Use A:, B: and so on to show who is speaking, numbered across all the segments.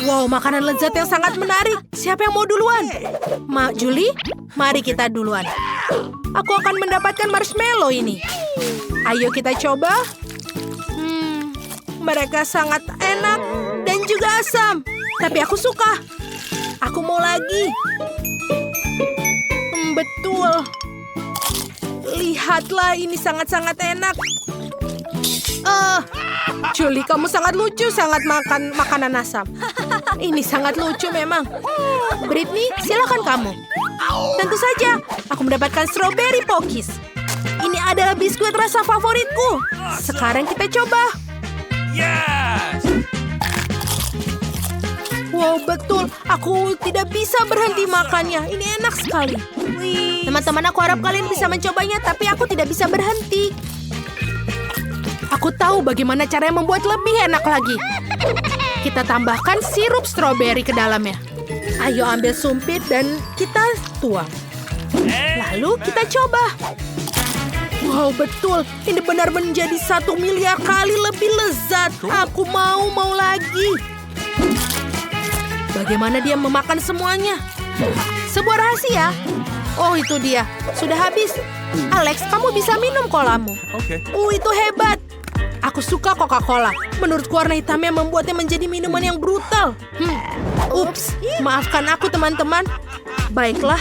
A: Wow, makanan lezat yang sangat menarik. Siapa yang mau duluan? Julie, mari kita duluan. Aku akan mendapatkan marshmallow ini. Ayo kita coba. Mereka sangat enak dan juga asam. Tapi aku suka. Aku mau lagi. Betul. Lihatlah, ini sangat-sangat enak. Julie, kamu sangat lucu, sangat makan makanan asam. Ini sangat lucu memang. Britney, silakan kamu. Tentu saja, aku mendapatkan strawberry pokis. Ini adalah biskuit rasa favoritku. Sekarang kita coba.
B: Yes!
A: Wow, betul. Aku tidak bisa berhenti makannya. Ini enak sekali. Teman-teman, aku harap kalian bisa mencobanya, tapi aku tidak bisa berhenti. Aku tahu bagaimana caranya membuat lebih enak lagi. Kita tambahkan sirup stroberi ke dalamnya. Ayo ambil sumpit dan kita tuang. Lalu kita coba. Wow, betul. Ini benar menjadi 1 miliar kali lebih lezat. Aku mau lagi. Bagaimana dia memakan semuanya? Sebuah rahasia. Oh, itu dia. Sudah habis. Alex, kamu bisa minum kolamu.
B: Oke.
A: Itu hebat. Aku suka Coca-Cola. Menurutku warna hitamnya membuatnya menjadi minuman yang brutal. Ups, maafkan aku teman-teman. Baiklah.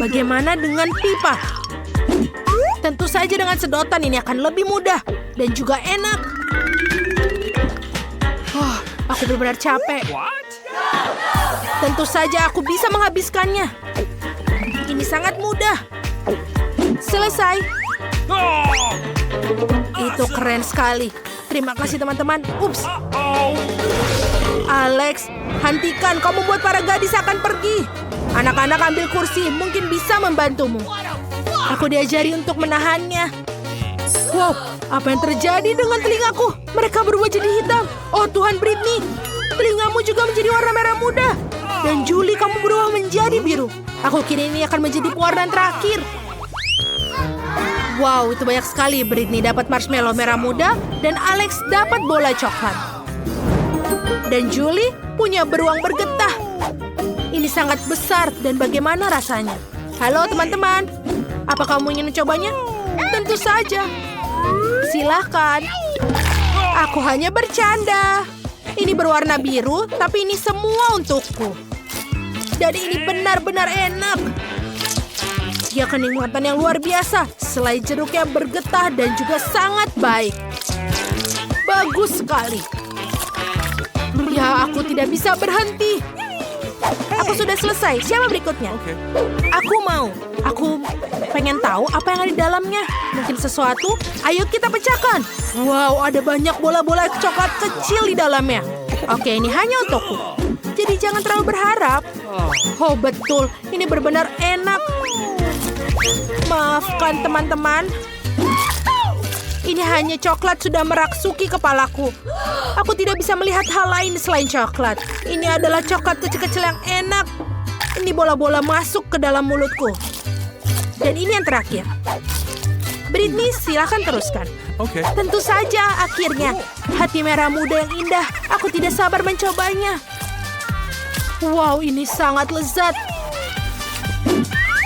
A: Bagaimana dengan pipa? Tentu saja dengan sedotan ini akan lebih mudah dan juga enak. Aku benar-benar capek.
B: What?
A: Tentu saja aku bisa menghabiskannya. Ini sangat mudah. Selesai.
B: Oh!
A: Itu keren sekali. Terima kasih teman-teman. Ups.
B: Oh!
A: Alex, hentikan. Kau membuat para gadis akan pergi. Anak-anak ambil kursi. Mungkin bisa membantumu. Aku diajari untuk menahannya. Wow, apa yang terjadi dengan telingaku? Mereka berubah jadi hitam. Oh Tuhan, Britney. Telingamu juga menjadi warna merah muda. Dan Julie, kamu berubah menjadi biru. Aku kira ini akan menjadi pewarnaan terakhir. Wow, itu banyak sekali. Britney dapat marshmallow merah muda dan Alex dapat bola coklat. Dan Julie punya beruang bergetah. Ini sangat besar dan bagaimana rasanya? Halo teman-teman, apa kamu ingin mencobanya? Tentu saja. Silahkan. Aku hanya bercanda. Ini berwarna biru, tapi ini semua untukku. Dan ini benar-benar enak. Dia kenikmatan yang luar biasa. Selai jeruknya bergetah dan juga sangat baik. Bagus sekali. Ya, aku tidak bisa berhenti. Aku sudah selesai. Siapa berikutnya?
B: Oke.
A: Aku mau. Aku pengen tahu apa yang ada di dalamnya. Mungkin sesuatu. Ayo kita pecahkan. Wow, ada banyak bola-bola coklat kecil di dalamnya. Oke, ini hanya untukku. Jadi jangan terlalu berharap. Oh, betul. Ini benar-benar enak. Maafkan teman-teman. Ini hanya coklat sudah merasuki kepalaku. Aku tidak bisa melihat hal lain selain coklat. Ini adalah coklat kecil-kecil yang enak. Ini bola-bola masuk ke dalam mulutku. Dan ini yang terakhir. Britney, silakan teruskan.
B: Oke.
A: Tentu saja, akhirnya. Hati merah muda yang indah. Aku tidak sabar mencobanya. Wow, ini sangat lezat.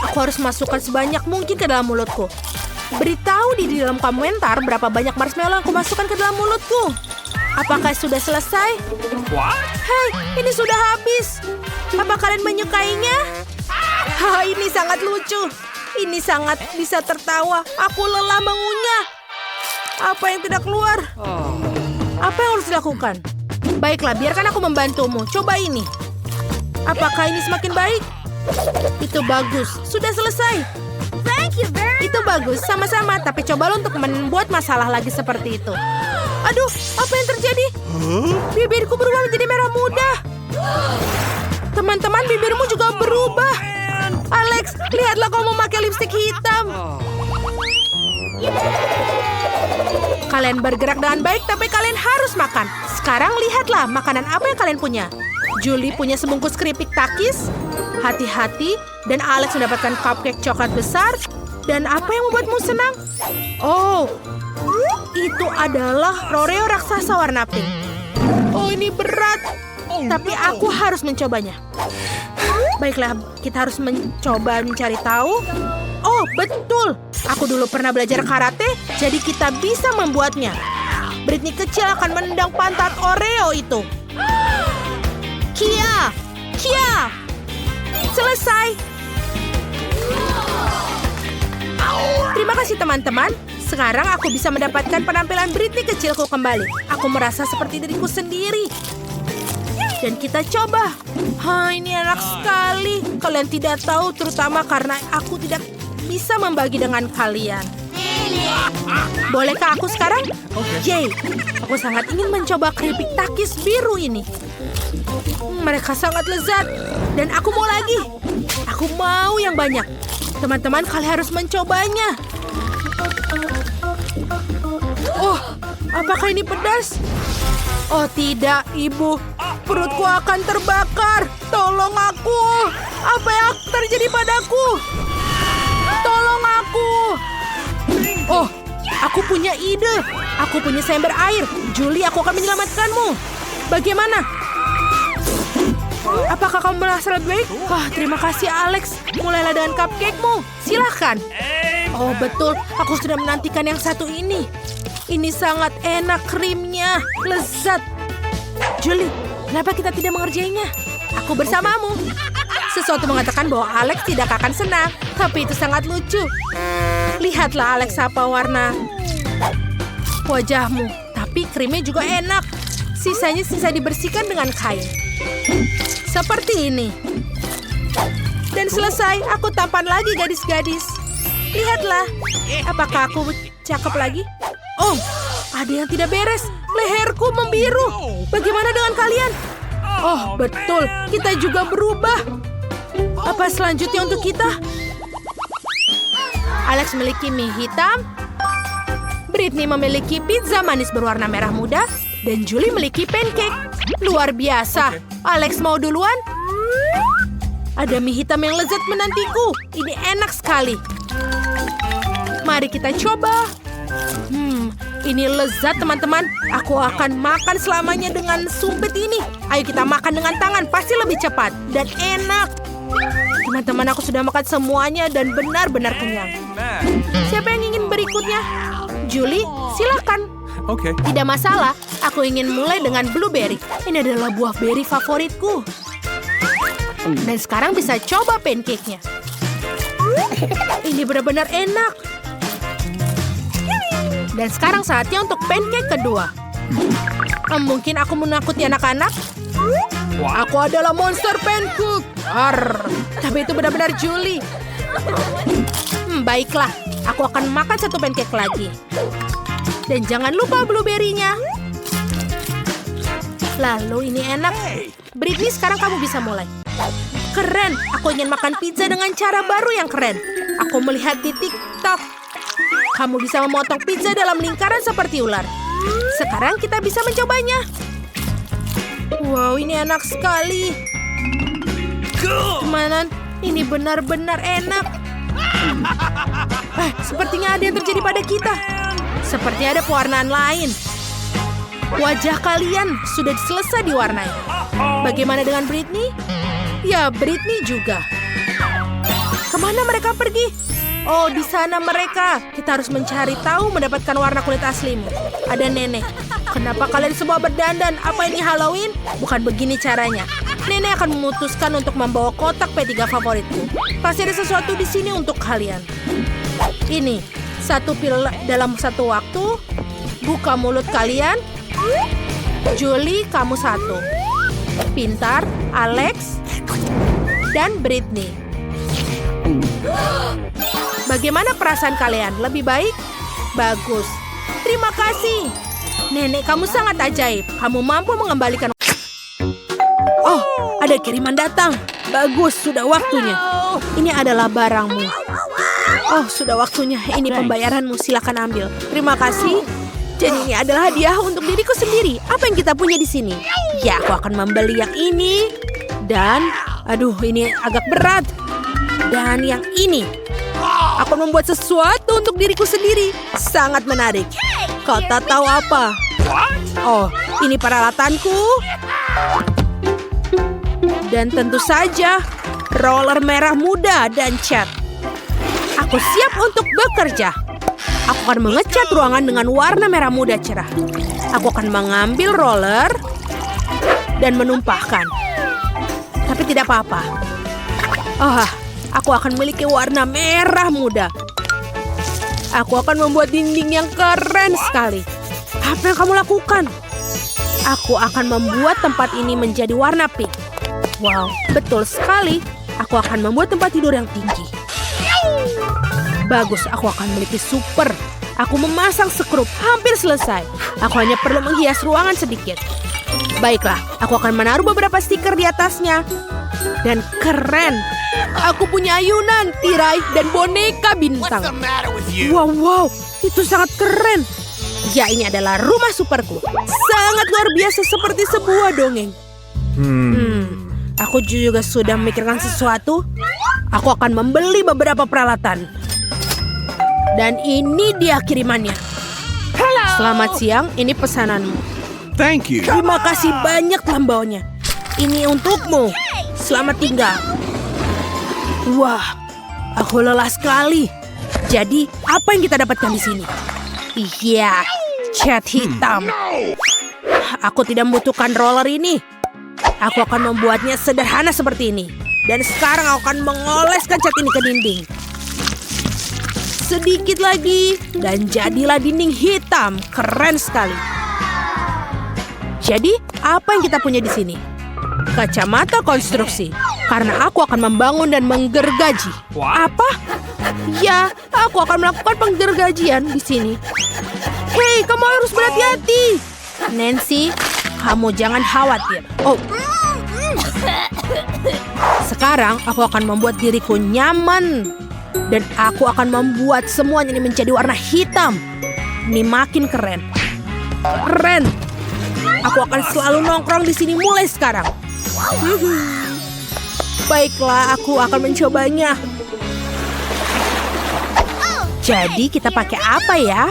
A: Aku harus masukkan sebanyak mungkin ke dalam mulutku. Beritahu di dalam komentar berapa banyak marshmallow yang aku masukkan ke dalam mulutku. Apakah sudah selesai?
B: What?
A: Hei, ini sudah habis. Apa kalian menyukainya? Ini sangat lucu. Ini sangat bisa tertawa. Aku lelah mengunyah. Apa yang tidak keluar? Apa yang harus dilakukan? Baiklah, biarkan aku membantumu. Coba ini. Apakah ini semakin baik? Itu bagus. Sudah selesai. Itu bagus, sama-sama. Tapi cobalah untuk membuat masalah lagi seperti itu. Aduh, apa yang terjadi? Bibirku berubah menjadi merah muda. Teman-teman, bibirmu juga berubah. Alex, lihatlah kau memakai lipstik hitam. Kalian bergerak dengan baik, tapi kalian harus makan. Sekarang lihatlah makanan apa yang kalian punya. Julie punya sebungkus keripik takis. Hati-hati. Dan Alex mendapatkan cupcake coklat besar. Dan apa yang membuatmu senang? Oh, itu adalah Oreo raksasa warna pink. Oh, ini berat. tapi aku harus mencobanya. Baiklah, kita harus mencoba mencari tahu. Oh, betul. Aku dulu pernah belajar karate, jadi kita bisa membuatnya. Britney kecil akan menendang pantat Oreo itu. Kia! Kia! Selesai. Terima kasih teman-teman. Sekarang aku bisa mendapatkan penampilan Britney kecilku kembali. Aku merasa seperti diriku sendiri. Dan kita coba. Ini enak sekali. Kalian tidak tahu, terutama karena aku tidak bisa membagi dengan kalian. Bolehkah aku sekarang? Yay! Aku sangat ingin mencoba keripik takis biru ini. Mereka sangat lezat. Dan aku mau lagi. Aku mau yang banyak. Teman-teman, kalian harus mencobanya. Oh, apakah ini pedas? Oh tidak, Ibu. Perutku akan terbakar. Tolong aku. Apa yang terjadi padaku? Tolong aku. Oh, aku punya ide. Aku punya seember air. Julie, aku akan menyelamatkanmu. Bagaimana? Apakah kamu merasa lebih baik? Terima kasih, Alex. Mulailah dengan cupcake-mu. Silahkan. Oh, betul. Aku sudah menantikan yang satu ini. Ini sangat enak krimnya. Lezat. Julie, kenapa kita tidak mengerjainya? Aku bersamamu. Sesuatu mengatakan bahwa Alex tidak akan senang. Tapi itu sangat lucu. Lihatlah, Alex, apa warna wajahmu. Tapi krimnya juga enak. Sisanya sisa dibersihkan dengan kain. Seperti ini. Dan selesai, aku tampan lagi gadis-gadis. Lihatlah. Apakah aku cakep lagi? Oh, ada yang tidak beres. Leherku membiru. Bagaimana dengan kalian? Oh, betul. Kita juga berubah. Apa selanjutnya untuk kita? Alex memiliki mie hitam. Britney memiliki pizza manis berwarna merah muda. Dan Julie memiliki pancake. Luar biasa. Alex mau duluan? Ada mie hitam yang lezat menantiku. Ini enak sekali. Mari kita coba. Ini lezat, teman-teman. Aku akan makan selamanya dengan sumpit ini. Ayo kita makan dengan tangan. Pasti lebih cepat dan enak. Teman-teman, aku sudah makan semuanya dan benar-benar kenyang. Siapa yang ingin berikutnya? Julie, silakan.
B: Oke.
A: Tidak masalah. Aku ingin mulai dengan blueberry. Ini adalah buah beri favoritku. Dan sekarang bisa coba pancake-nya. Ini benar-benar enak. Dan sekarang saatnya untuk pancake kedua. Mungkin aku menakuti anak-anak. Aku adalah monster pancake. Tapi itu benar-benar Julie. Baiklah, aku akan makan satu pancake lagi. Dan jangan lupa blueberry-nya. Lalu ini enak. Britney, sekarang kamu bisa mulai. Keren, aku ingin makan pizza dengan cara baru yang keren. Aku melihat di TikTok. Kamu bisa memotong pizza dalam lingkaran seperti ular. Sekarang kita bisa mencobanya. Wow, ini enak sekali. Teman, ini benar-benar enak. Sepertinya ada yang terjadi pada kita. Seperti ada pewarnaan lain. Wajah kalian sudah selesai diwarnai. Bagaimana dengan Britney? Ya, Britney juga. Kemana mereka pergi? Oh, di sana mereka. Kita harus mencari tahu mendapatkan warna kulit aslimu. Ada nenek. Kenapa kalian semua berdandan? Apa ini Halloween? Bukan begini caranya. Nenek akan memutuskan untuk membawa kotak P3 favoritku. Pasti ada sesuatu di sini untuk kalian. Ini, satu pil dalam satu waktu. Buka mulut kalian. Julie, kamu satu. Pintar, Alex, dan Britney. Bagaimana perasaan kalian? Lebih baik? Bagus. Terima kasih. Nenek, kamu sangat ajaib. Kamu mampu mengembalikan... Oh, ada kiriman datang. Bagus, sudah waktunya. Ini adalah barangmu. Oh, sudah waktunya. Ini pembayaranmu. Silakan ambil. Terima kasih. Jadi ini adalah hadiah untuk diriku sendiri. Apa yang kita punya di sini? Ya, aku akan membeli yang ini. Dan, aduh, ini agak berat. Dan yang ini. Aku membuat sesuatu untuk diriku sendiri. Sangat menarik. Kau tak tahu apa? Oh, ini peralatanku. Dan tentu saja, roller merah muda dan cat. Aku siap untuk bekerja. Aku akan mengecat ruangan dengan warna merah muda cerah. Aku akan mengambil roller dan menumpahkan. Tapi tidak apa-apa. Aku akan memiliki warna merah muda. Aku akan membuat dinding yang keren sekali. Apa yang kamu lakukan? Aku akan membuat tempat ini menjadi warna pink. Wow, betul sekali. Aku akan membuat tempat tidur yang tinggi. Bagus, aku akan memiliki super. Aku memasang skrup, hampir selesai. Aku hanya perlu menghias ruangan sedikit. Baiklah, aku akan menaruh beberapa stiker di atasnya. Dan keren. Aku punya ayunan, tirai, dan boneka bintang. Wow, itu sangat keren. Ya, ini adalah rumah superku. Sangat luar biasa seperti sebuah dongeng. Aku juga sudah memikirkan sesuatu. Aku akan membeli beberapa peralatan. Dan ini dia kirimannya. Selamat siang, ini pesananmu.
B: Thank you.
A: Terima kasih banyak telah membawanya. Ini untukmu. Selamat tinggal. Wah, aku lelah sekali. Jadi, apa yang kita dapatkan di sini? Iya, cat hitam. Aku tidak membutuhkan roller ini. Aku akan membuatnya sederhana seperti ini. Dan sekarang aku akan mengoleskan cat ini ke dinding. Sedikit lagi, dan jadilah dinding hitam. Keren sekali. Jadi, apa yang kita punya di sini? Kacamata konstruksi. Karena aku akan membangun dan menggergaji. Apa? Ya, aku akan melakukan penggergajian di sini. Hei, kamu harus berhati-hati. Nancy, kamu jangan khawatir. Sekarang aku akan membuat diriku nyaman. Dan aku akan membuat semuanya ini menjadi warna hitam. Ini makin keren. Keren. Aku akan selalu nongkrong di sini mulai sekarang. Baiklah, aku akan mencobanya. Jadi kita pakai apa ya?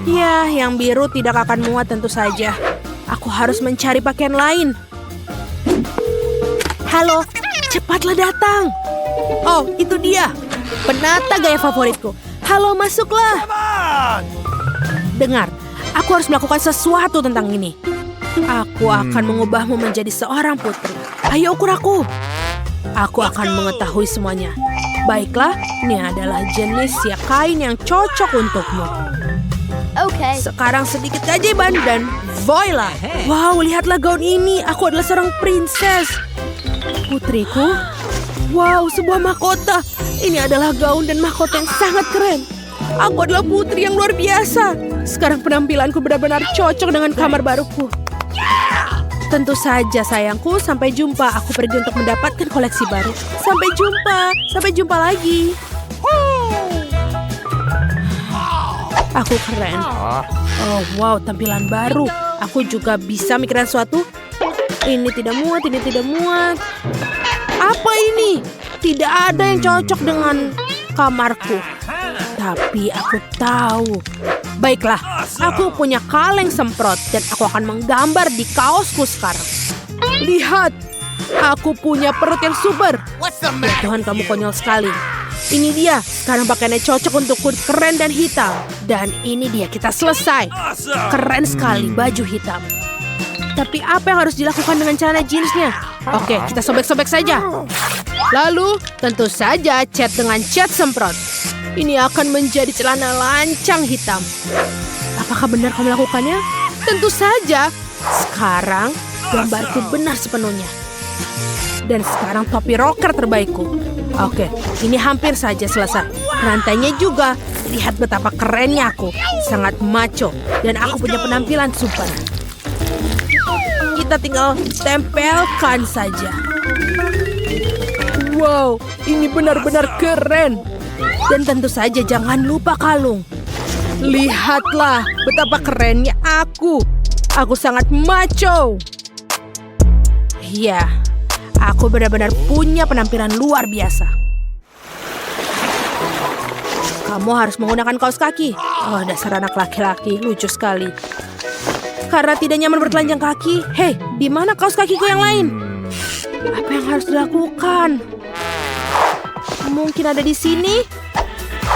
A: Ya, yang biru tidak akan muat tentu saja. Aku harus mencari pakaian lain. Halo, cepatlah datang. Oh, itu dia. Penata gaya favoritku. Halo, masuklah. Dengar, aku harus melakukan sesuatu tentang ini. Aku akan mengubahmu menjadi seorang putri. Ayo ukur aku. Aku akan mengetahui semuanya. Baiklah, ini adalah jenis kain yang cocok untukmu.
C: Okay.
A: Sekarang sedikit keajaiban dan voila. Wow, lihatlah gaun ini. Aku adalah seorang princess. Putriku. Wow, sebuah mahkota. Ini adalah gaun dan mahkota yang sangat keren. Aku adalah putri yang luar biasa. Sekarang penampilanku benar-benar cocok dengan kamar baruku. Tentu saja sayangku, sampai jumpa. Aku pergi untuk mendapatkan koleksi baru. Sampai jumpa lagi. Aku keren. Oh wow, tampilan baru. Aku juga bisa mikirin sesuatu. Ini tidak muat. Apa ini? Tidak ada yang cocok dengan kamarku. Tapi aku tahu. Baiklah, aku punya kaleng semprot dan aku akan menggambar di kaosku sekarang. Lihat, aku punya perut yang super. Ya Tuhan, kamu konyol sekali. Ini dia, sekarang pakaiannya cocok untukku, keren dan hitam. Dan ini dia, kita selesai. Keren sekali baju hitam. Tapi apa yang harus dilakukan dengan celana jeansnya? Oke, kita sobek-sobek saja. Lalu, tentu saja cat dengan cat semprot. Ini akan menjadi celana lancang hitam. Apakah benar kamu melakukannya? Tentu saja. Sekarang gambarku benar sepenuhnya. Dan sekarang topi rocker terbaikku. Oke, ini hampir saja selesai. Rantainya juga. Lihat betapa kerennya aku. Sangat macho. Dan aku punya penampilan super. Kita tinggal tempelkan saja. Wow, ini benar-benar keren. Dan tentu saja jangan lupa kalung. Lihatlah betapa kerennya aku. Aku sangat macho. Ya, aku benar-benar punya penampilan luar biasa. Kamu harus menggunakan kaos kaki. Oh, dasar anak laki-laki, lucu sekali. Karena tidak nyaman bertelanjang kaki. Hei, di mana kaos kakiku yang lain? Apa yang harus dilakukan? Mungkin ada di sini?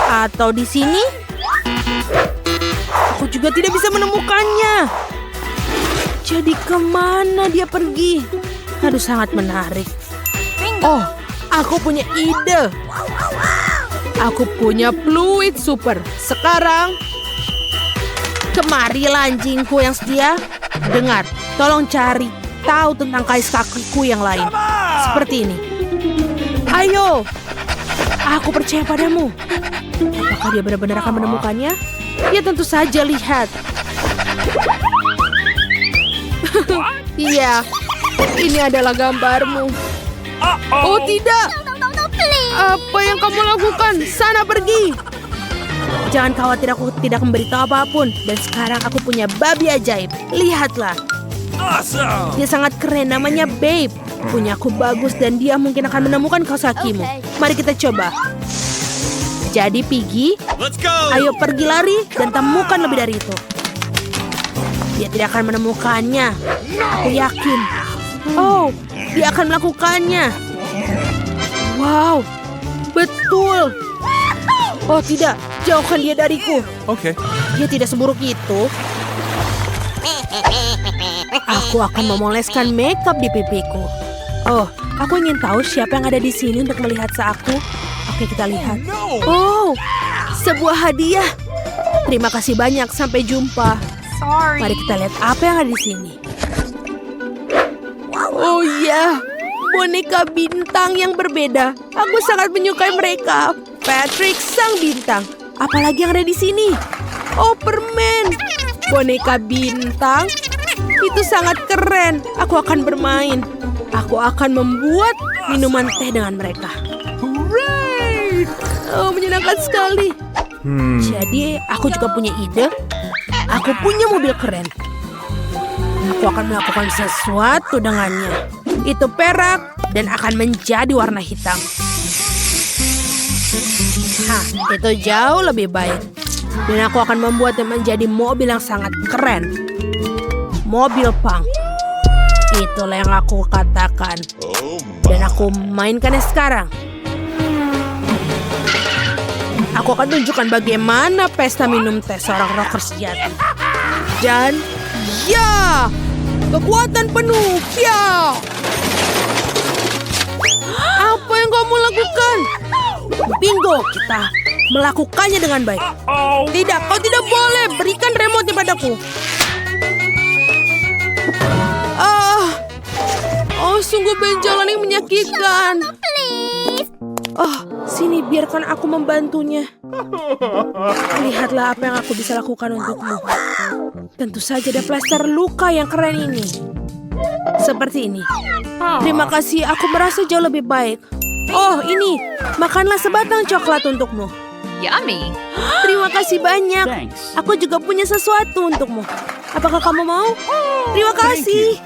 A: Atau di sini? Aku juga tidak bisa menemukannya. Jadi kemana dia pergi? Aduh, sangat menarik. Oh, aku punya ide. Aku punya fluid super. Sekarang, kemarilah anjingku yang setia. Dengar, tolong cari tahu tentang kais kakiku yang lain. Seperti ini. Ayo, aku percaya padamu. Apakah dia benar-benar akan menemukannya? Ya tentu saja, lihat. Iya, ini adalah gambarmu. Oh tidak,
C: No, please.
A: apa yang kamu lakukan? Sana pergi. Jangan khawatir, aku tidak memberitahu apapun. Dan sekarang aku punya babi ajaib. Lihatlah,
B: Awesome.
A: dia sangat keren, namanya Babe. Punya aku bagus dan dia mungkin akan menemukan kaos kakimu.
C: Oke.
A: Mari kita coba. Jadi Piggy,
B: Let's go.
A: ayo pergi lari dan temukan lebih dari itu. Dia tidak akan menemukannya. Aku yakin. Oh, dia akan melakukannya. Wow, betul. Oh tidak, jauhkan dia dariku.
B: Okay.
A: Dia tidak seburuk itu. Aku akan memoleskan makeup di pipiku. Oh, aku ingin tahu siapa yang ada di sini untuk melihat aku. Oke, kita lihat. Oh, sebuah hadiah. Terima kasih banyak. Sampai jumpa.
C: Sorry.
A: Mari kita lihat apa yang ada di sini. Oh iya, boneka bintang yang berbeda. Aku sangat menyukai mereka. Patrick sang bintang. Apalagi yang ada di sini? Oh, permen. Boneka bintang. Itu sangat keren. Aku akan bermain. Aku akan membuat minuman teh dengan mereka. Hooray! Oh, menyenangkan sekali. Jadi, aku juga punya ide. Aku punya mobil keren. Aku akan melakukan sesuatu dengannya. Itu perak dan akan menjadi warna hitam. Hah, itu jauh lebih baik. Dan aku akan membuatnya menjadi mobil yang sangat keren. Mobil punk. Itulah yang aku katakan. Dan aku mainkannya sekarang. Aku akan tunjukkan bagaimana pesta minum teh seorang rocker sejati. Dan ya, kekuatan penuh, ya. Apa yang kamu lakukan? Bingo, kita melakukannya dengan baik.
B: Oh.
A: Tidak, kau tidak boleh. Berikan remote padaku. Oh, sungguh benjolan yang menyakitkan.
C: Please.
A: Oh, sini biarkan aku membantunya. Lihatlah apa yang aku bisa lakukan untukmu. Tentu saja ada plester luka yang keren ini. Seperti ini. Terima kasih, aku merasa jauh lebih baik. Oh, ini. Makanlah sebatang coklat untukmu.
C: Yummy.
A: Terima kasih banyak.
B: Thanks.
A: Aku juga punya sesuatu untukmu. Apakah kamu mau? Terima kasih.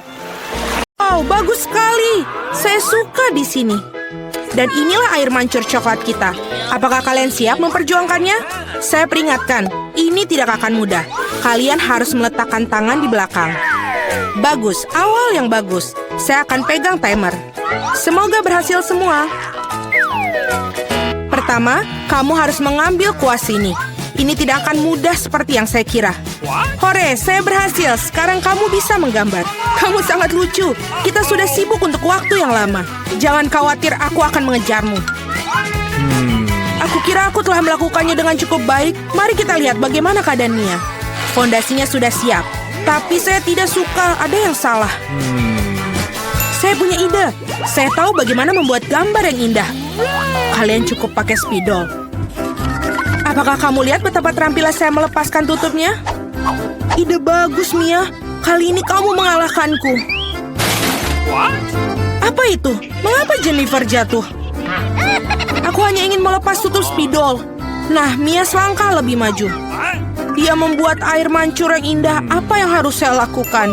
A: Wow, bagus sekali. Saya suka di sini. Dan inilah air mancur coklat kita. Apakah kalian siap memperjuangkannya? Saya peringatkan, ini tidak akan mudah. Kalian harus meletakkan tangan di belakang. Bagus, awal yang bagus. Saya akan pegang timer. Semoga berhasil semua. Pertama, kamu harus mengambil kuas ini. Ini tidak akan mudah seperti yang saya kira. Hore, saya berhasil. Sekarang kamu bisa menggambar. Kamu sangat lucu. Kita sudah sibuk untuk waktu yang lama. Jangan khawatir, aku akan mengejarmu. Aku kira aku telah melakukannya dengan cukup baik. Mari kita lihat bagaimana keadaan Mia. Fondasinya sudah siap. Tapi saya tidak suka, ada yang salah. Saya punya ide. Saya tahu bagaimana membuat gambar yang indah. Kalian cukup pakai spidol. Apakah kamu lihat betapa terampilnya saya melepaskan tutupnya? Ide bagus, Mia. Kali ini kamu mengalahkanku.
B: What?
A: Apa itu? Mengapa Jennifer jatuh? Aku hanya ingin melepas tutup spidol. Nah, Mia selangkah lebih maju.
B: What?
A: Dia membuat air mancur yang indah. Apa yang harus saya lakukan?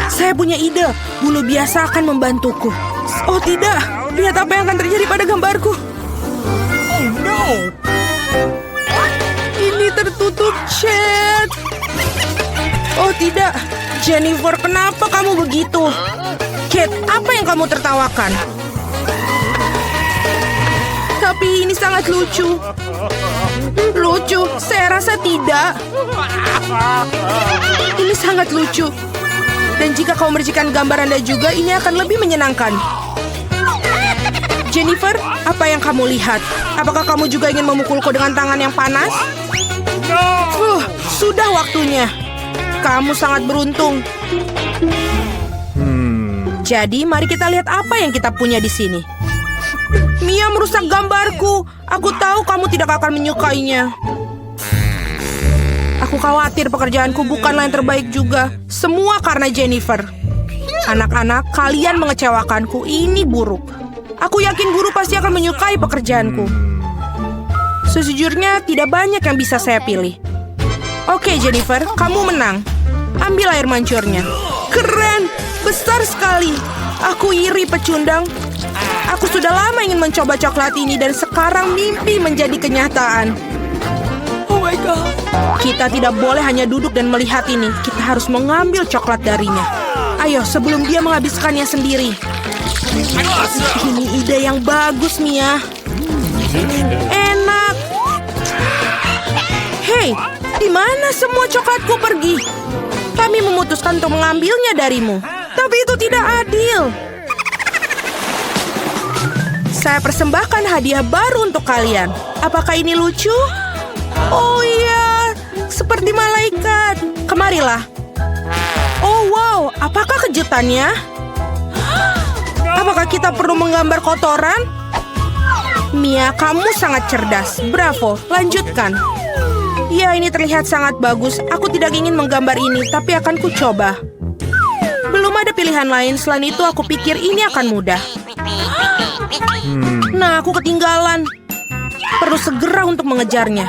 A: Saya punya ide. Bulu biasa akan membantuku. Oh tidak, lihat apa yang akan terjadi pada gambarku.
B: Oh no.
A: Ini tertutup cat. Oh tidak, Jennifer, kenapa kamu begitu? Kate, apa yang kamu tertawakan? Tapi ini sangat lucu. Lucu? Saya rasa tidak. Ini sangat lucu. Dan jika kau mercikan gambar Anda juga, ini akan lebih menyenangkan. Jennifer, apa yang kamu lihat? Apakah kamu juga ingin memukulku dengan tangan yang panas? Sudah waktunya. Kamu sangat beruntung. Jadi, mari kita lihat apa yang kita punya di sini. Mia merusak gambarku. Aku tahu kamu tidak akan menyukainya. Aku khawatir pekerjaanku bukanlah yang terbaik juga. Semua karena Jennifer. Anak-anak, kalian mengecewakanku. Ini buruk. Aku yakin guru pasti akan menyukai pekerjaanku. Sejujurnya, tidak banyak yang bisa saya pilih. Oke, Jennifer, kamu menang. Ambil air mancurnya. Keren! Besar sekali. Aku iri, pecundang. Aku sudah lama ingin mencoba coklat ini dan sekarang mimpi menjadi kenyataan. Oh my God. Kita tidak boleh hanya duduk dan melihat ini. Kita harus mengambil coklat darinya. Ayo, sebelum dia menghabiskannya sendiri. Ini ide yang bagus, Mia. Enak. Hei, di mana semua coklatku pergi? Kami memutuskan untuk mengambilnya darimu. Tapi itu tidak adil. Saya persembahkan hadiah baru untuk kalian. Apakah ini lucu? Oh iya, seperti malaikat. Kemarilah. Oh wow, apakah kejutannya? Apakah kita perlu menggambar kotoran? Mia, kamu sangat cerdas. Bravo, lanjutkan. Ya, ini terlihat sangat bagus. Aku tidak ingin menggambar ini, tapi akan kucoba. Belum ada pilihan lain. Selain itu, aku pikir ini akan mudah. Nah, aku ketinggalan. Perlu segera untuk mengejarnya.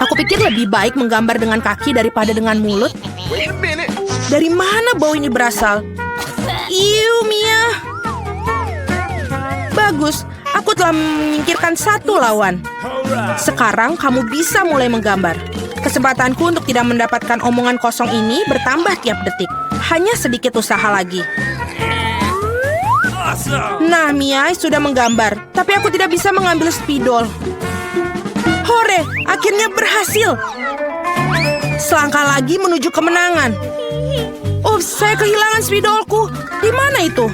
A: Aku pikir lebih baik menggambar dengan kaki daripada dengan mulut. Dari mana bau ini berasal? Iu, Mia. Bagus, aku telah menyingkirkan satu lawan. Sekarang kamu bisa mulai menggambar. Kesempatanku untuk tidak mendapatkan omongan kosong ini bertambah tiap detik. Hanya sedikit usaha lagi. Nah, Mia sudah menggambar. Tapi aku tidak bisa mengambil spidol. Hore, akhirnya berhasil. Selangkah lagi menuju kemenangan. Ups, saya kehilangan spidolku. Di mana itu?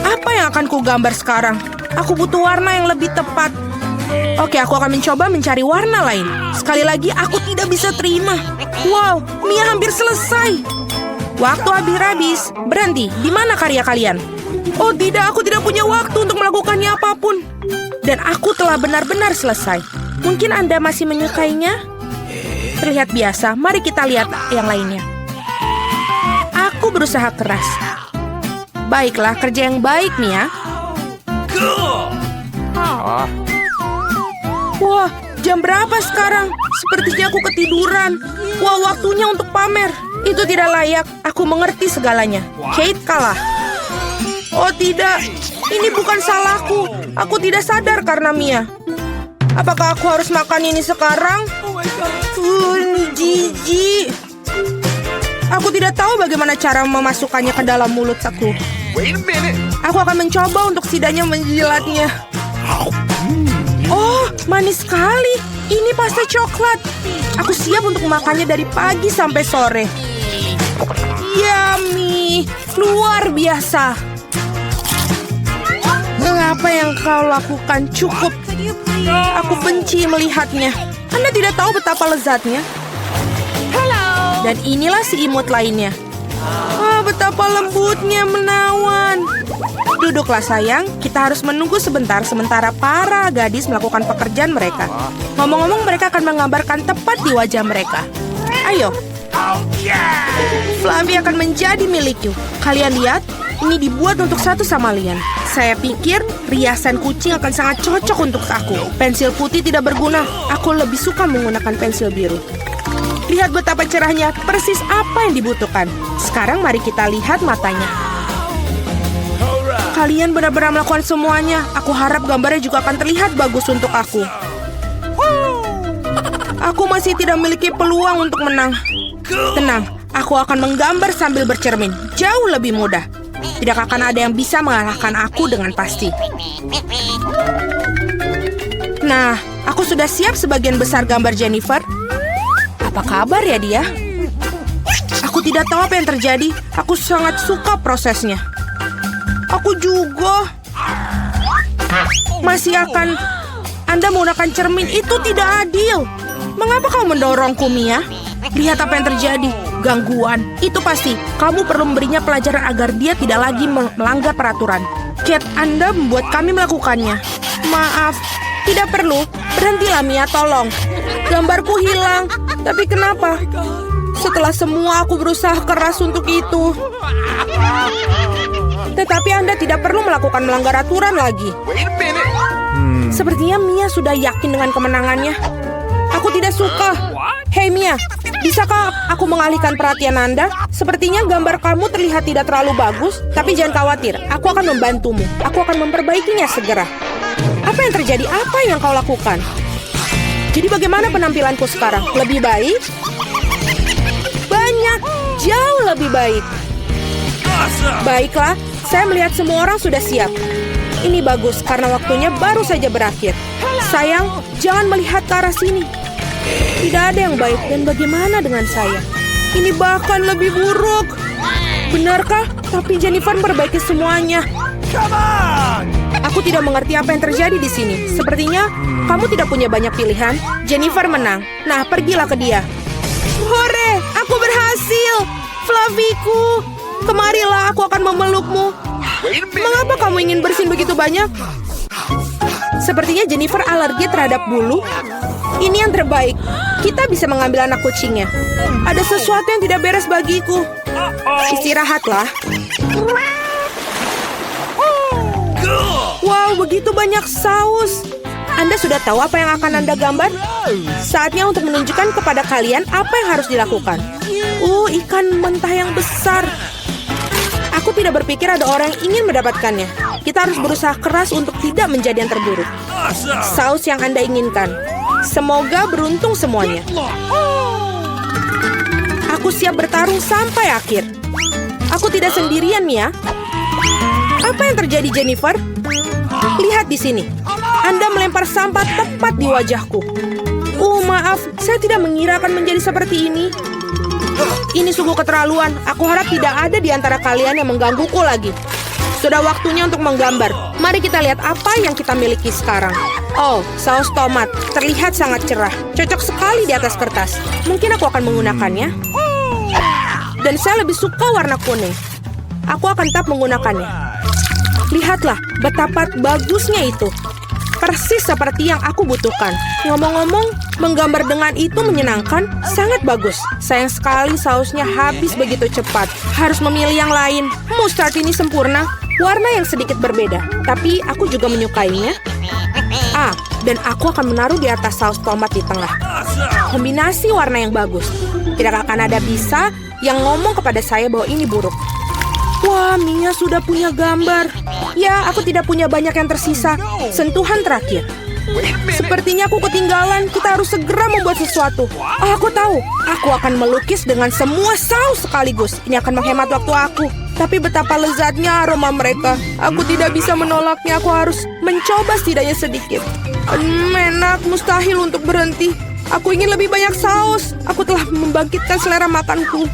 A: Apa yang akan ku gambar sekarang? Aku butuh warna yang lebih tepat. Oke, aku akan mencoba mencari warna lain. Sekali lagi, aku tidak bisa terima. Wow, Mia hampir selesai. Waktu habis. Berhenti, di mana karya kalian? Oh tidak, aku tidak punya waktu untuk melakukannya apapun. Dan aku telah benar-benar selesai. Mungkin Anda masih menyukainya? Terlihat biasa, mari kita lihat yang lainnya. Aku berusaha keras. Baiklah, kerja yang baik, Mia. Wah, jam berapa sekarang? Sepertinya aku ketiduran. Wah, waktunya untuk pamer. Itu tidak layak. Aku mengerti segalanya. Kate kalah. Oh tidak, ini bukan salahku. Aku tidak sadar karena Mia. Apakah aku harus makan ini sekarang? Ini jijik. Aku tidak tahu bagaimana cara memasukkannya ke dalam mulut aku. Aku akan mencoba untuk setidaknya menjilatnya. Oh, manis sekali. Ini pasta coklat. Aku siap untuk makannya dari pagi sampai sore. Yummy, luar biasa. Mengapa yang kau lakukan cukup? Aku benci melihatnya. Anda tidak tahu betapa lezatnya. Dan inilah si imut lainnya. Betapa lembutnya menawan. Duduklah sayang, kita harus menunggu sebentar sementara para gadis melakukan pekerjaan mereka. Ngomong-ngomong, mereka akan menggambarkan tepat di wajah mereka. Ayo. Flamby akan menjadi milikku. Kalian lihat, ini dibuat untuk satu sama lain. Saya pikir riasan kucing akan sangat cocok untuk aku. Pensil putih tidak berguna. Aku lebih suka menggunakan pensil biru. Lihat betapa cerahnya, persis apa yang dibutuhkan. Sekarang mari kita lihat matanya. Kalian benar-benar melakukan semuanya. Aku harap gambarnya juga akan terlihat bagus untuk aku. Aku masih tidak memiliki peluang untuk menang. Tenang, aku akan menggambar sambil bercermin. Jauh lebih mudah. Tidak akan ada yang bisa mengalahkan aku dengan pasti. Nah, aku sudah siap sebagian besar gambar Jennifer. Apa kabar ya dia? Aku tidak tahu apa yang terjadi. Aku sangat suka prosesnya. Aku juga. Masih akan Anda menggunakan cermin itu tidak adil. Mengapa kamu mendorongku, Mia? Lihat apa yang terjadi. Gangguan. Itu pasti. Kamu perlu memberinya pelajaran agar dia tidak lagi melanggar peraturan. Cat, Anda membuat kami melakukannya. Maaf. Tidak perlu. Berhentilah, Mia, tolong. Gambarku hilang. Tapi kenapa? Setelah semua aku berusaha keras untuk itu. Tetapi Anda tidak perlu melakukan melanggar aturan lagi. Sepertinya Mia sudah yakin dengan kemenangannya. Aku tidak suka. Hei Mia, bisakah aku mengalihkan perhatian Anda? Sepertinya gambar kamu terlihat tidak terlalu bagus. Tapi jangan khawatir, aku akan membantumu. Aku akan memperbaikinya segera. Apa yang terjadi? Apa yang kau lakukan? Jadi bagaimana penampilanku sekarang? Lebih baik? Banyak, jauh lebih baik. Baiklah, saya melihat semua orang sudah siap. Ini bagus karena waktunya baru saja berakhir. Sayang, jangan melihat ke arah sini. Tidak ada yang baik dan bagaimana dengan saya? Ini bahkan lebih buruk. Benarkah? Tapi Jennifer memperbaiki semuanya. Aku tidak mengerti apa yang terjadi di sini. Sepertinya kamu tidak punya banyak pilihan. Jennifer menang. Nah, pergilah ke dia. Hore, aku berhasil. Flaviku, kemarilah, aku akan memelukmu. Mengapa kamu ingin bersin begitu banyak? Sepertinya Jennifer alergi terhadap bulu. Ini yang terbaik. Kita bisa mengambil anak kucingnya. Ada sesuatu yang tidak beres bagiku. Istirahatlah. Wow, begitu banyak saus. Anda sudah tahu apa yang akan Anda gambar? Saatnya untuk menunjukkan kepada kalian apa yang harus dilakukan. Ikan mentah yang besar. Aku tidak berpikir ada orang yang ingin mendapatkannya. Kita harus berusaha keras untuk tidak menjadi yang terburuk. Saus yang Anda inginkan. Semoga beruntung semuanya. Aku siap bertarung sampai akhir. Aku tidak sendirian, Mia. Apa yang terjadi, Jennifer? Lihat di sini. Anda melempar sampah tepat di wajahku. Maaf, saya tidak mengira akan menjadi seperti ini. Ini sungguh keterlaluan. Aku harap tidak ada di antara kalian yang menggangguku lagi. Sudah waktunya untuk menggambar. Mari kita lihat apa yang kita miliki sekarang. Saus tomat. Terlihat sangat cerah. Cocok sekali di atas kertas. Mungkin aku akan menggunakannya. Dan saya lebih suka warna kuning. Aku akan tetap menggunakannya. Lihatlah betapa bagusnya itu. Persis seperti yang aku butuhkan. Ngomong-ngomong, menggambar dengan itu menyenangkan, sangat bagus. Sayang sekali sausnya habis begitu cepat. Harus memilih yang lain. Mustard ini sempurna. Warna yang sedikit berbeda. Tapi aku juga menyukainya. Dan aku akan menaruh di atas saus tomat di tengah. Kombinasi warna yang bagus. Tidak akan ada bisa yang ngomong kepada saya bahwa ini buruk. Wah, Mia sudah punya gambar. Ya, aku tidak punya banyak yang tersisa. Sentuhan terakhir. Sepertinya aku ketinggalan. Kita harus segera membuat sesuatu. Aku tahu. Aku akan melukis dengan semua saus sekaligus. Ini akan menghemat waktu aku. Tapi betapa lezatnya aroma mereka. Aku tidak bisa menolaknya. Aku harus mencoba setidaknya sedikit. Enak, mustahil untuk berhenti. Aku ingin lebih banyak saus. Aku telah membangkitkan selera makanku.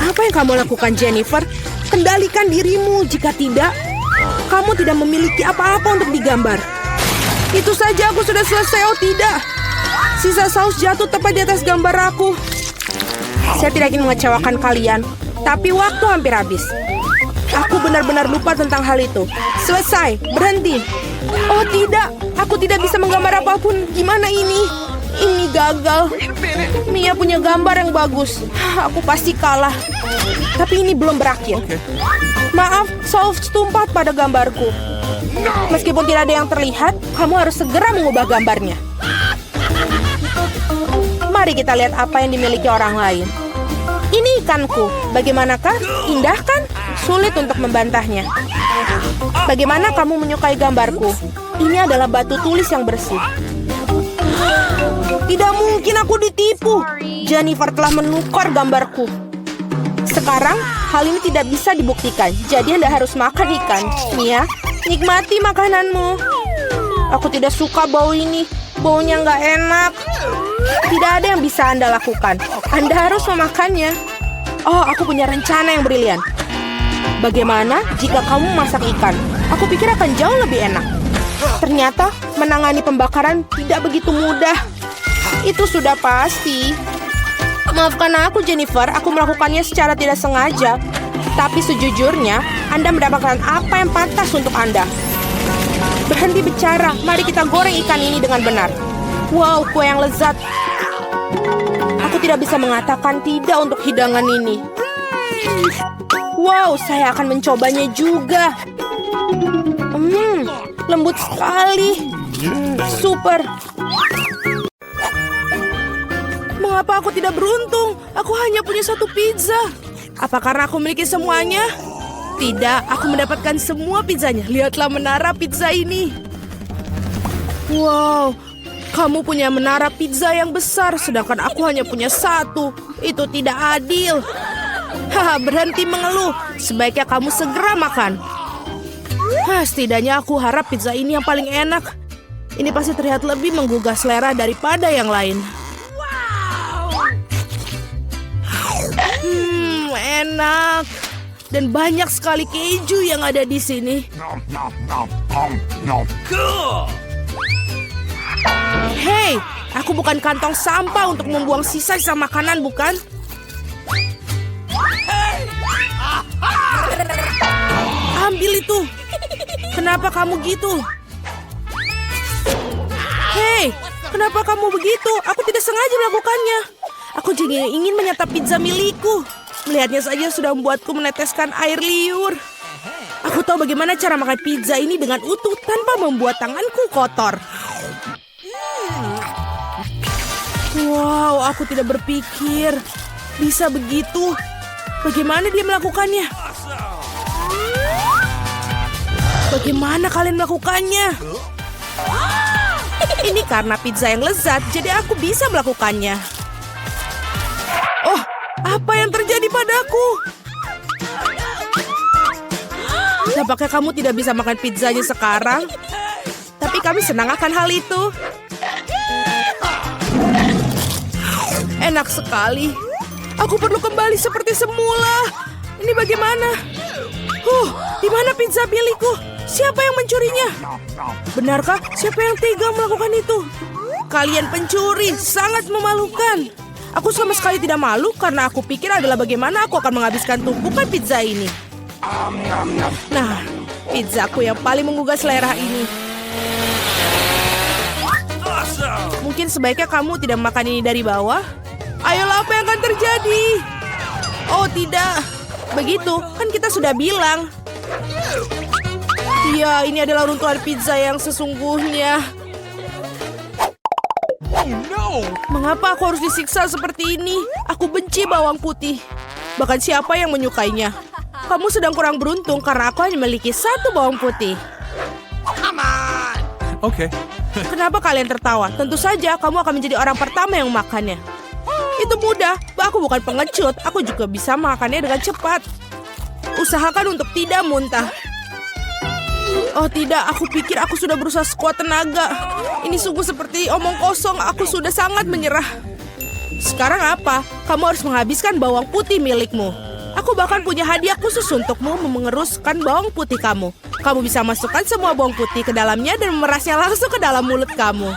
A: Apa yang kamu lakukan, Jennifer? Kendalikan dirimu. Jika tidak, kamu tidak memiliki apa-apa untuk digambar. Itu saja, aku sudah selesai. Tidak. Sisa saus jatuh tepat di atas gambar aku. Saya tidak ingin mengecewakan kalian, tapi waktu hampir habis. Aku benar-benar lupa tentang hal itu. Selesai. Berhenti. Tidak. Aku tidak bisa menggambar apapun. Gimana ini? Ini gagal. Mia punya gambar yang bagus. Aku pasti kalah. Tapi ini belum berakhir. Maaf, saus tumpah pada gambarku. Meskipun tidak ada yang terlihat, kamu harus segera mengubah gambarnya. Mari kita lihat apa yang dimiliki orang lain. Ini ikanku. Bagaimanakah? Indah kan? Sulit untuk membantahnya. Bagaimana kamu menyukai gambarku? Ini adalah batu tulis yang bersih. Tidak mungkin aku ditipu. Jennifer telah menukar gambarku. Sekarang, hal ini tidak bisa dibuktikan. Jadi Anda harus makan ikan. Mia, nikmati makananmu. Aku tidak suka bau ini. Baunya nggak enak. Tidak ada yang bisa Anda lakukan. Anda harus memakannya. Oh, aku punya rencana yang brilian. Bagaimana jika kamu masak ikan? Aku pikir akan jauh lebih enak. Ternyata menangani pembakaran tidak begitu mudah. Itu sudah pasti. Maafkan aku, Jennifer. Aku melakukannya secara tidak sengaja. Tapi sejujurnya, Anda mendapatkan apa yang pantas untuk Anda. Berhenti bicara. Mari kita goreng ikan ini dengan benar. Wow, kue yang lezat. Aku tidak bisa mengatakan tidak untuk hidangan ini. Wow, saya akan mencobanya juga. Lembut sekali. Super. Mengapa aku tidak beruntung? Aku hanya punya satu pizza. Apa karena aku memiliki semuanya? Tidak, aku mendapatkan semua pizzanya. Lihatlah menara pizza ini. Wow, kamu punya menara pizza yang besar, sedangkan aku hanya punya satu. Itu tidak adil. Haha, berhenti mengeluh. Sebaiknya kamu segera makan. Setidaknya aku harap pizza ini yang paling enak. Ini pasti terlihat lebih menggugah selera daripada yang lain. Enak. Dan banyak sekali keju yang ada di sini.
B: Cool.
A: Hei, aku bukan kantong sampah untuk membuang sisa-sisa makanan, bukan? Ambil itu. Kenapa kamu gitu? Hei, kenapa kamu begitu? Aku tidak sengaja melakukannya. Aku juga ingin menyantap pizza milikku. Melihatnya saja sudah membuatku meneteskan air liur. Aku tahu bagaimana cara makan pizza ini dengan utuh tanpa membuat tanganku kotor. Wow, aku tidak berpikir bisa begitu. Bagaimana dia melakukannya? Bagaimana kalian melakukannya? Ini karena pizza yang lezat, jadi aku bisa melakukannya. Oh, apa yang terjadi padaku? Tampaknya kamu tidak bisa makan pizzanya sekarang. Tapi kami senang akan hal itu. Enak sekali. Aku perlu kembali seperti semula. Ini bagaimana? Di mana pizza milikku? Siapa yang mencurinya? Benarkah? Siapa yang tega melakukan itu? Kalian pencuri, sangat memalukan. Aku sama sekali tidak malu karena aku pikir adalah bagaimana aku akan menghabiskan tumpukan pizza ini. Nah, pizzaku yang paling menggugah selera ini. Mungkin sebaiknya kamu tidak makan ini dari bawah. Ayolah, apa yang akan terjadi? Oh, tidak. Begitu, kan kita sudah bilang. Iya, ini adalah runtuhan pizza yang sesungguhnya.
B: Oh no!
A: Mengapa aku harus disiksa seperti ini? Aku benci bawang putih. Bahkan siapa yang menyukainya? Kamu sedang kurang beruntung karena aku hanya memiliki satu bawang putih.
B: Okay.
A: Kenapa kalian tertawa? Tentu saja kamu akan menjadi orang pertama yang memakannya. Itu mudah. Aku bukan pengecut. Aku juga bisa makannya dengan cepat. Usahakan untuk tidak muntah. Oh tidak, aku pikir aku sudah berusaha sekuat tenaga. Ini sungguh seperti omong kosong. Aku sudah sangat menyerah. Sekarang apa? Kamu harus menghabiskan bawang putih milikmu. Aku bahkan punya hadiah khusus untukmu mengeruskan bawang putih kamu. Kamu bisa masukkan semua bawang putih ke dalamnya dan memerasnya langsung ke dalam mulut kamu.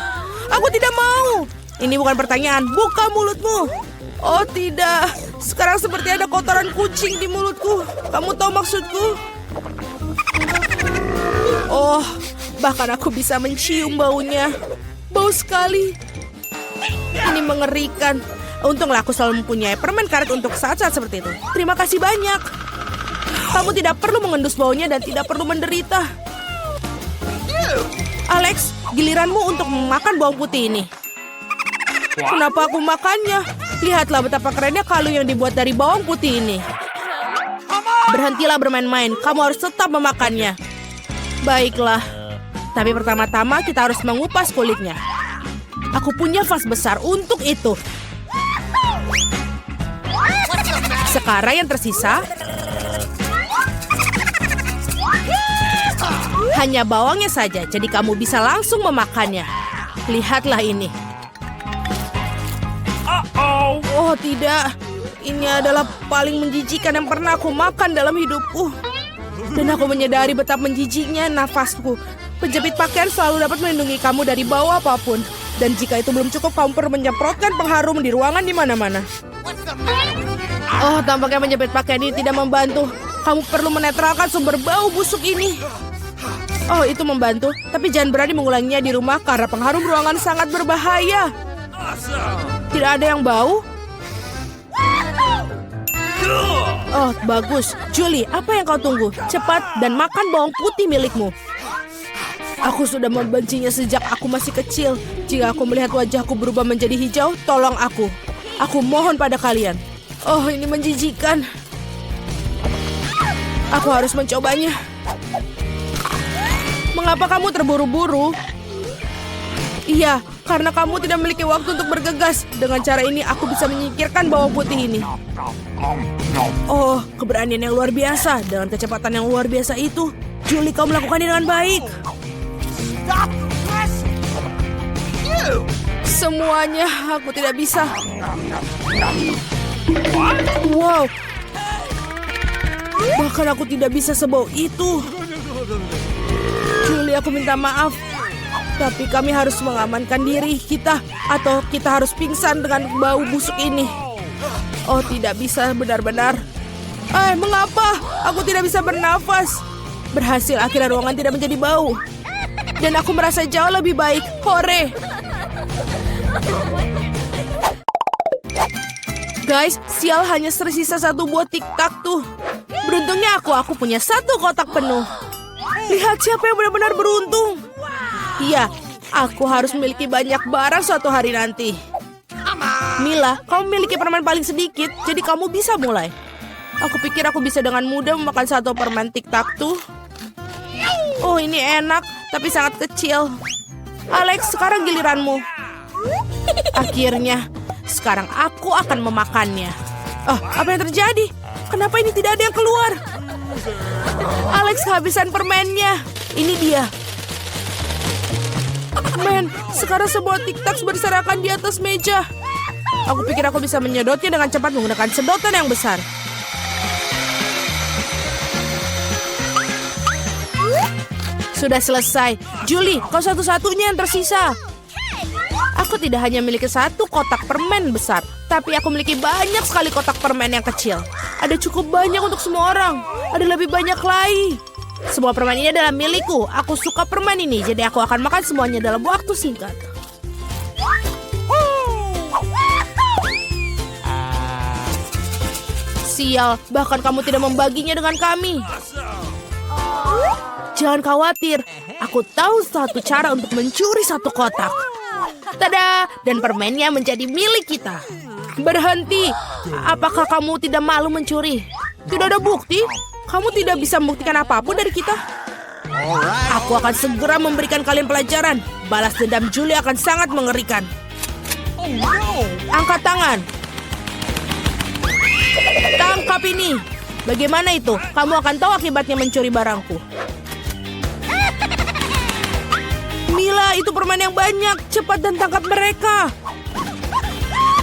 A: Aku tidak mau. Ini bukan pertanyaan, buka mulutmu. Oh tidak, sekarang seperti ada kotoran kucing di mulutku. Kamu tahu maksudku? Oh, bahkan aku bisa mencium baunya. Bau sekali. Ini mengerikan. Untunglah aku selalu mempunyai permen karet untuk saat-saat seperti itu. Terima kasih banyak. Kamu tidak perlu mengendus baunya dan tidak perlu menderita. Alex, giliranmu untuk memakan bawang putih ini. Kenapa aku makannya? Lihatlah betapa kerennya kalung yang dibuat dari bawang putih ini. Berhentilah bermain-main. Kamu harus tetap memakannya. Baiklah. Tapi pertama-tama kita harus mengupas kulitnya. Aku punya vas besar untuk itu. Kara yang tersisa hanya bawangnya saja, jadi kamu bisa langsung memakannya. Lihatlah ini.
B: Uh-oh.
A: Oh tidak, ini adalah paling menjijikan yang pernah aku makan dalam hidupku. Dan aku menyadari betapa menjijiknya nafasku. Penjepit pakaian selalu dapat melindungi kamu dari bau apapun. Dan jika itu belum cukup, kamu perlu menyemprotkan pengharum di ruangan di mana-mana. Oh, tampaknya menjepit pakaian ini tidak membantu. Kamu perlu menetralkan sumber bau busuk ini. Oh, itu membantu. Tapi jangan berani mengulanginya di rumah karena pengharum ruangan sangat berbahaya.
B: Awesome.
A: Tidak ada yang bau?
B: Cool.
A: Oh, bagus. Julie, apa yang kau tunggu? Cepat dan makan bawang putih milikmu. Aku sudah membencinya sejak aku masih kecil. Jika aku melihat wajahku berubah menjadi hijau, tolong aku. Aku mohon pada kalian. Oh, ini menjijikan. Aku harus mencobanya. Mengapa kamu terburu-buru? Iya, karena kamu tidak memiliki waktu untuk bergegas. Dengan cara ini, aku bisa menyingkirkan bawang putih ini. Oh, keberanian yang luar biasa. Dengan kecepatan yang luar biasa itu, Julie, kau melakukannya dengan baik. Semuanya, aku tidak bisa. Wow. Bahkan aku tidak bisa sebau itu. Julie, aku minta maaf. Tapi kami harus mengamankan diri kita. Atau kita harus pingsan dengan bau busuk ini. Oh, tidak bisa benar-benar. Mengapa? Aku tidak bisa bernafas. Berhasil, akhirnya ruangan tidak menjadi bau. Dan aku merasa jauh lebih baik. Hore! Guys, sial, hanya tersisa satu buah tiktak tuh. Beruntungnya aku punya satu kotak penuh. Lihat siapa yang benar-benar beruntung. Iya, aku harus memiliki banyak barang suatu hari nanti. Mila, kamu memiliki permen paling sedikit, jadi kamu bisa mulai. Aku pikir aku bisa dengan mudah memakan satu permen tiktak tuh. Oh, ini enak, tapi sangat kecil. Alex, sekarang giliranmu. Akhirnya, sekarang aku akan memakannya. Oh, apa yang terjadi? Kenapa ini tidak ada yang keluar? Alex kehabisan permennya. Ini dia. Men, sekarang sebuah tiktak berserakan di atas meja. Aku pikir aku bisa menyedotnya dengan cepat menggunakan sedotan yang besar. Sudah selesai. Julie, kau satu-satunya yang tersisa. Aku tidak hanya memiliki satu kotak permen besar, tapi aku memiliki banyak sekali kotak permen yang kecil. Ada cukup banyak untuk semua orang. Ada lebih banyak lagi. Semua permen ini adalah milikku. Aku suka permen ini, jadi aku akan makan semuanya dalam waktu singkat. Sial, bahkan kamu tidak membaginya dengan kami. Jangan khawatir, aku tahu satu cara untuk mencuri satu kotak. Tada! Dan permennya menjadi milik kita. Berhenti! Apakah kamu tidak malu mencuri? Tidak ada bukti. Kamu tidak bisa membuktikan apapun dari kita. Aku akan segera memberikan kalian pelajaran. Balas dendam Julie akan sangat mengerikan. Angkat tangan. Tangkap ini. Bagaimana itu? Kamu akan tahu akibatnya mencuri barangku. Mila, itu permen yang banyak. Cepat dan tangkap mereka.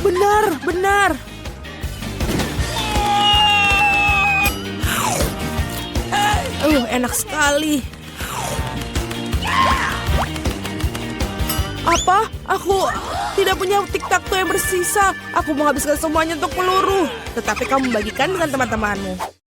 A: Benar, benar. Enak sekali. Apa? Aku tidak punya tiktak-tok yang bersisa. Aku menghabiskan semuanya untuk peluru. Tetapi kamu bagikan dengan teman-temanmu.